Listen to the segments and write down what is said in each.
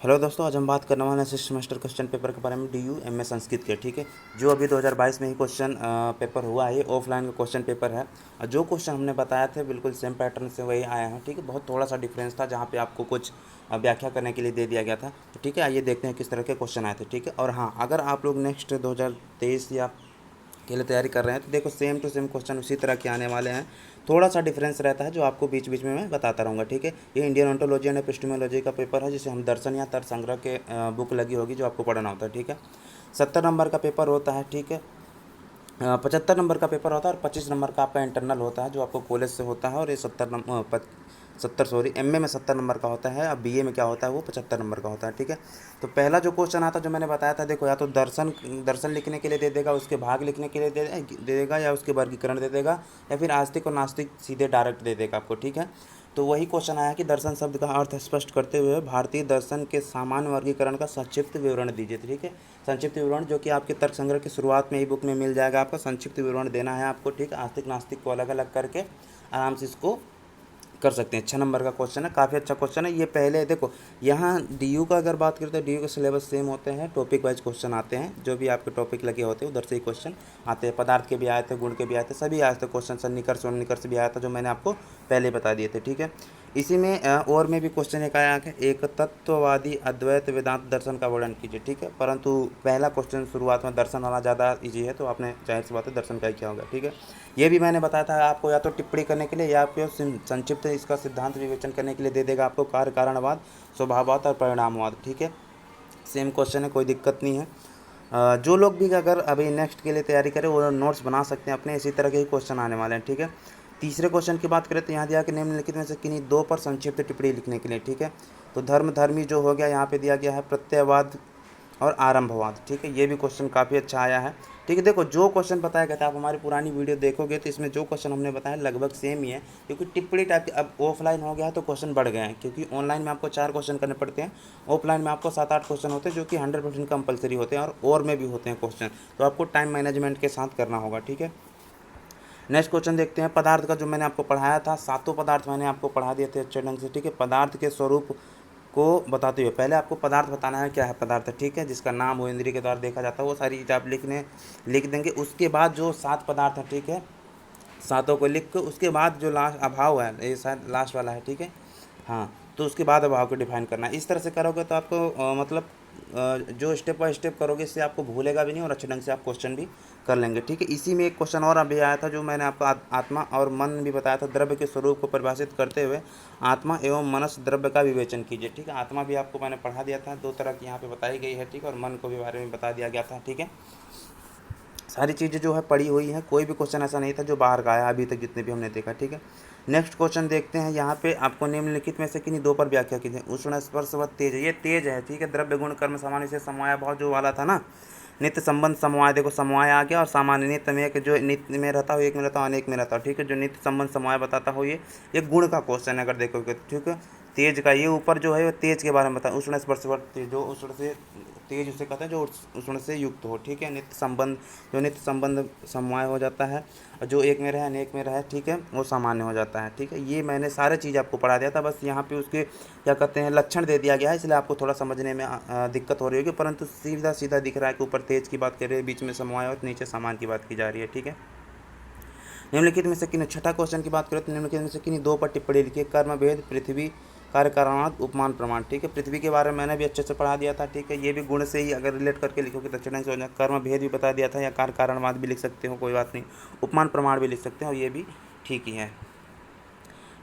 Hello दोस्तों, आज हम बात करने वाले हैं सिक्स सेमेस्टर क्वेश्चन पेपर के बारे में, DU MA संस्कृत के। ठीक है, जो अभी 2022 में ही क्वेश्चन पेपर हुआ है, ये ऑफलाइन का क्वेश्चन पेपर है। और जो क्वेश्चन हमने बताया थे बिल्कुल सेम पैटर्न से वही आया है। ठीक है, बहुत थोड़ा सा डिफरेंस था जहाँ पे आपको कुछ व्याख्या करने के लिए दे दिया गया था। तो ठीक है, आइए देखते हैं किस तरह के क्वेश्चन आए थे। ठीक है, और हाँ, अगर आप लोग नेक्स्ट 2023 या के लिए तैयारी कर रहे हैं तो देखो सेम टू सेम क्वेश्चन उसी तरह के आने वाले हैं। थोड़ा सा डिफरेंस रहता है जो आपको बीच बीच में मैं बताता रहूँगा। ठीक है, ये इंडियन ओंटोलॉजी एंड एपिस्टेमोलॉजी का पेपर है, जिसे हम दर्शन या तर्क संग्रह के बुक लगी होगी जो आपको पढ़ना होता है। ठीक है, 70 नंबर का पेपर होता है। ठीक है, 75 नंबर का पेपर होता है और 25 नंबर का आपका इंटरनल होता है जो आपको कॉलेज से होता है। और ये 70 में 70 नंबर का होता है। अब BA में क्या होता है, वो 75 नंबर का होता है। ठीक है, तो पहला जो क्वेश्चन आता है जो मैंने बताया था, देखो या तो दर्शन दर्शन लिखने के लिए दे देगा, उसके भाग लिखने के लिए दे देगा, या उसके वर्गीकरण दे देगा, या फिर आस्तिक और नास्तिक सीधे डायरेक्ट दे देगा आपको। ठीक है, तो वही क्वेश्चन आया कि दर्शन शब्द का अर्थ स्पष्ट करते हुए भारतीय दर्शन के सामान्य वर्गीकरण का संक्षिप्त विवरण दीजिए। ठीक है, संक्षिप्त विवरण जो कि आपके तर्क संग्रह की शुरुआत में ही बुक में मिल जाएगा, आपका संक्षिप्त विवरण देना है आपको। ठीक है, आस्तिक नास्तिक को अलग अलग करके आराम से इसको कर सकते हैं। 6 नंबर का क्वेश्चन है, काफ़ी अच्छा क्वेश्चन है ये। पहले देखो, यहाँ DU का अगर बात करते हैं, DU के सिलेबस सेम होते हैं, टॉपिक वाइज क्वेश्चन आते हैं, जो भी आपके टॉपिक लगे होते हैं उधर से ही क्वेश्चन आते हैं। पदार्थ के भी आए थे, गुण के भी आए थे, सभी आए थे क्वेश्चन। सन्निकर्ष और निकर्ष भी आया था जो मैंने आपको पहले बता दिए थे। ठीक है, इसी में और में भी क्वेश्चन एक आया है, एक तत्ववादी अद्वैत वेदांत दर्शन का वर्णन कीजिए। ठीक है, परंतु पहला क्वेश्चन शुरुआत में दर्शन वाला ज़्यादा ईजी है, तो आपने जाहिर सी बात है दर्शन का ही किया होगा। ठीक है, ये भी मैंने बताया था आपको, या तो टिप्पणी करने के लिए या फिर संक्षिप्त इसका सिद्धांत विवेचन करने के लिए दे देगा आपको, कार्य कारणवाद, स्वभाववाद और परिणामवाद। ठीक है, सेम क्वेश्चन है, कोई दिक्कत नहीं है। जो लोग भी अगर अभी नेक्स्ट के लिए तैयारी करें वो नोट्स बना सकते हैं अपने, इसी तरह के ही क्वेश्चन आने वाले हैं। ठीक है, तीसरे क्वेश्चन की बात करें तो यहाँ दिया कि निम्नलिखित में से किन्हीं दो पर संक्षिप्त टिप्पणी लिखने के लिए। ठीक है, तो धर्मी जो हो गया, यहाँ पे दिया गया है प्रत्ययवाद और आरंभवाद। ठीक है, ये भी क्वेश्चन काफ़ी अच्छा आया है। ठीक है, देखो जो क्वेश्चन बताया गया था, आप हमारी पुरानी वीडियो देखोगे तो इसमें जो क्वेश्चन हमने बताया लगभग सेम ही है, क्योंकि टिप्पणी टाइप के अब ऑफलाइन हो गया है तो क्वेश्चन बढ़ गए हैं, क्योंकि ऑनलाइन में आपको 4 क्वेश्चन करने पड़ते हैं, ऑफलाइन में आपको 7-8 क्वेश्चन होते हैं जो कि 100% कंपलसरी होते हैं, और में भी होते हैं क्वेश्चन, तो आपको टाइम मैनेजमेंट के साथ करना होगा। ठीक है, नेक्स्ट क्वेश्चन देखते हैं। पदार्थ का जो मैंने आपको पढ़ाया था, 7 पदार्थ मैंने आपको पढ़ा दिए थे अच्छे ढंग से। ठीक है, पदार्थ के स्वरूप को बताते हुए पहले आपको पदार्थ बताना है, क्या है पदार्थ। ठीक है, जिसका नाम हो, इंद्रिय के द्वारा देखा जाता है, वो सारी चीज़ आप लिख देंगे। उसके बाद जो 7 पदार्थ हैं, ठीक है, सातों को लिख के उसके बाद जो लास्ट अभाव है, ये शायद लास्ट वाला है। ठीक है, हाँ, तो उसके बाद अभाव को डिफाइन करना है। इस तरह से करोगे तो आपको मतलब जो स्टेप बाय स्टेप करोगे इससे आपको भूलेगा भी नहीं और अच्छे ढंग से आप क्वेश्चन भी कर लेंगे। ठीक है, इसी में एक क्वेश्चन और अभी आया था जो मैंने आपको आत्मा और मन भी बताया था। द्रव्य के स्वरूप को परिभाषित करते हुए आत्मा एवं मनस द्रव्य का विवेचन कीजिए। ठीक है, आत्मा भी आपको मैंने पढ़ा दिया था, 2 तरह की यहाँ पे बताई गई है। ठीक है, और मन को भी बारे में बता दिया गया था। ठीक है, सारी चीज़ें जो है पड़ी हुई हैं, कोई भी क्वेश्चन ऐसा नहीं था जो बाहर का आया अभी तक जितने भी हमने देखा। ठीक है, नेक्स्ट क्वेश्चन देखते हैं। यहाँ पे आपको निम्नलिखित में से किन्हीं दो पर व्याख्या कीजिए। उष्ण स्पर्श व तेज, ये तेज है। ठीक है, द्रव्य गुण कर्म सामान्य से समवाय भाव जो वाला था ना, नित्य संबंध समवाय, देखो समवाय आ गया, और सामान्य नित्य में, जो नित्य में रहता हो, एक में रहता हो, अनेक में रहता हो। ठीक है, जो नित्य संबंध समवाय बताता हो, ये गुण का क्वेश्चन है अगर देखोगे तो। ठीक है, तेज का ये ऊपर जो है वो तेज के बारे में बता, उष्ण स्पर्श व तेज, जो उष्ण से तेज उसे कहते हैं जो उष्ण से युक्त हो। ठीक है, नित्य संबंध, जो नित्य संबंध समवाय हो जाता है, और जो एक में रहे अनेक में रहे, ठीक है, वो सामान्य हो जाता है। ठीक है, ये मैंने सारे चीज़ आपको पढ़ा दिया था, बस यहाँ पे उसके क्या कहते हैं लक्षण दे दिया गया है, इसलिए आपको थोड़ा समझने में दिक्कत हो रही होगी, परंतु सीधा सीधा दिख रहा है कि ऊपर तेज की बात कर रहे हैं, बीच में समवाय और नीचे समान की बात की जा रही है। ठीक है, निम्नलिखित में से किन्हीं, छठा क्वेश्चन की बात करें तो निम्नलिखित में से किन्हीं दो पर टिप्पणी लिखिए। कर्म भेद, पृथ्वी, कार्य कारणात्, उपमान प्रमाण। ठीक है, पृथ्वी के बारे में मैंने भी अच्छे से पढ़ा दिया था। ठीक है, ये भी गुण से ही अगर रिलेट करके लिखोगे तो अच्छे ढंग से हो जाए। कर्म भेद भी बता दिया था, या कार्य कारणवाद भी लिख सकते हो, कोई बात नहीं, उपमान प्रमाण भी लिख सकते हो, ये भी ठीक ही है।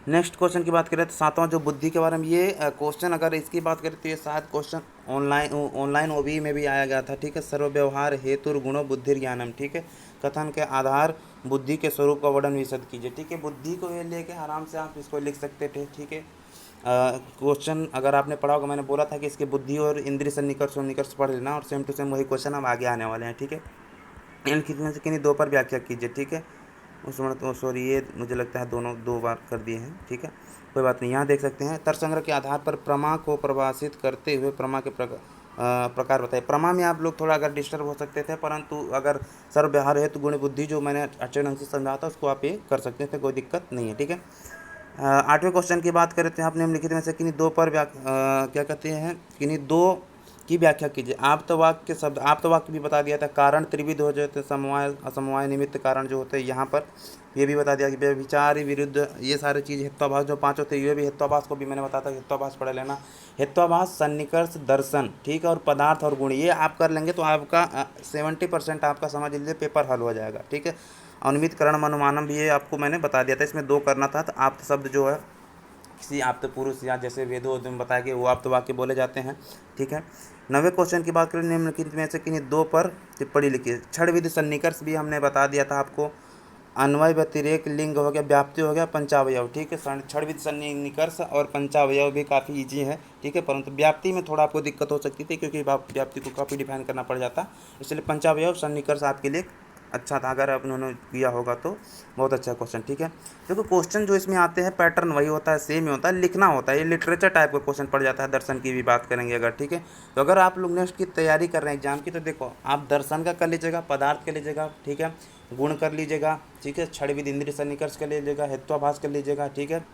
नेक्स्ट क्वेश्चन की बात करें तो सातवां जो बुद्धि के बारे में, ये क्वेश्चन अगर इसकी बात करें तो ये शायद क्वेश्चन ऑनलाइन OBE में भी आया गया था। ठीक है, सर्वव्यवहार हेतु गुणों बुद्धि ज्ञानम। ठीक है, कथन के आधार बुद्धि के स्वरूप का वर्णन विशद कीजिए। ठीक है, बुद्धि को ये लेके आराम से आप इसको लिख सकते थे। ठीक है, क्वेश्चन अगर आपने पढ़ा होगा, मैंने बोला था कि इसके बुद्धि और इंद्रिय सन्निकर्ष और निकर्ष पढ़ लेना, और सेम टू सेम वही क्वेश्चन अब आगे आने वाले हैं। ठीक है, इन में से किन्हीं दो पर व्याख्या कीजिए। ठीक है, उसमें तो सॉरी, ये मुझे लगता है दोनों 2 बार कर दिए हैं। ठीक है, कोई बात नहीं, यहाँ देख सकते हैं। तर्कसंग्रह के आधार पर प्रमा को परिभाषित करते हुए प्रमा के प्रकार बताइए। प्रमा में आप लोग थोड़ा अगर डिस्टर्ब हो सकते थे, परंतु अगर सर्वव्यवहार हेतु गुण बुद्धि जो मैंने अच्छे ढंग से समझा था उसको आप ये कर सकते थे, कोई दिक्कत नहीं है। ठीक है, 8वें क्वेश्चन की बात करें तो यहाँ आपने लिखित में से किन्हीं दो पर क्या कहते हैं, किन्हीं दो की व्याख्या कीजिए। आप्तवाक्य शब्द, आप्तवाक्य भी बता दिया था, कारण त्रिविध हो जाते, समवाय असमवाय निमित्त कारण जो होते हैं यहाँ पर ये भी बता दिया कि व्यभिचारी विरुद्ध, ये सारी चीज़ हेत्वाभास जो पांच होते हैं, ये भी हेत्वाभास को भी मैंने बताया था, हेत्वाभास पढ़ लेना। हेत्वाभास, सन्निकर्ष, दर्शन, ठीक है, और पदार्थ और गुण, ये आप कर लेंगे तो आपका 70% आपका समझ लीजिए पेपर हल हो जाएगा, ठीक है। अनुमित करण अनुमानम भी ये आपको मैंने बता दिया था, इसमें 2 करना था। तो आप शब्द जो है किसी आप्त पुरुष या जैसे वेदों में बताया कि वो आप्त वाक्य बोले जाते हैं, ठीक है। 9वें क्वेश्चन की बात करें, निम्नलिखित में से किन्हीं 2 पर टिप्पणी लिखिए। क्षण विधि सन्निकर्ष भी हमने बता दिया था आपको। अन्वय व्यतिरेक लिंग हो गया, व्याप्ति हो गया, पंचावयव, ठीक है। क्षण विधि सन्निकर्ष और पंचावयव भी काफ़ी ईजी है, ठीक है, परंतु व्याप्ति में थोड़ा आपको दिक्कत हो सकती थी क्योंकि व्याप्ति को काफ़ी डिफाइन करना पड़ जाता, इसलिए पंचावयव सन्निकर्ष आपके लिए अच्छा था, अगर उन्होंने किया होगा तो बहुत अच्छा क्वेश्चन, ठीक है। देखो क्वेश्चन जो इसमें आते हैं पैटर्न वही होता है, सेम ही होता है, लिखना होता है, ये लिटरेचर टाइप का क्वेश्चन पड़ जाता है। दर्शन की भी बात करेंगे अगर, ठीक है। तो अगर आप लोग नेक्स्ट की तैयारी कर रहे हैं एग्जाम की, तो देखो आप दर्शन का कर लीजिएगा, पदार्थ कर लीजिएगा, ठीक है, गुण कर लीजिएगा, ठीक है, क्षण विधि इंद्रिय सन्निकर्ष कर लीजिएगा, हेत्वाभास कर लीजिएगा, ठीक है।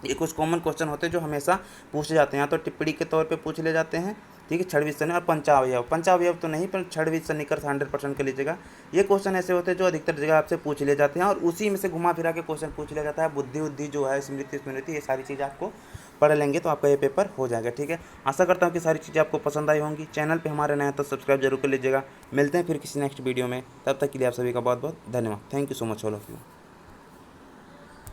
ये कुछ कॉमन क्वेश्चन होते हैं जो हमेशा पूछे जाते हैं, या तो टिप्पणी के तौर पे पूछ ले जाते हैं, ठीक है। क्षण विधि सन्निकर्ष और पंचावयव, पंचावयव तो नहीं पर क्षण विधि सन्निकर्ष 100% कर लीजिएगा। ये क्वेश्चन ऐसे होते हैं जो अधिकतर जगह आपसे पूछ ले जाते हैं और उसी में से घुमा फिरा के क्वेश्चन पूछ लिया जाता है। बुद्धि उद्धि जो है, स्मृति स्मृति, ये सारी चीज़ें आपको पढ़ लेंगे तो आपका ये पेपर हो जाएगा, ठीक है। आशा करता हूँ कि सारी चीज़ें आपको पसंद आई होंगी। चैनल पे हमारे नए हैं तो सब्सक्राइब जरूर कर लीजिएगा। मिलते हैं फिर किसी नेक्स्ट वीडियो में, तब तक के लिए आप सभी का बहुत बहुत धन्यवाद। Thank you so much all of you.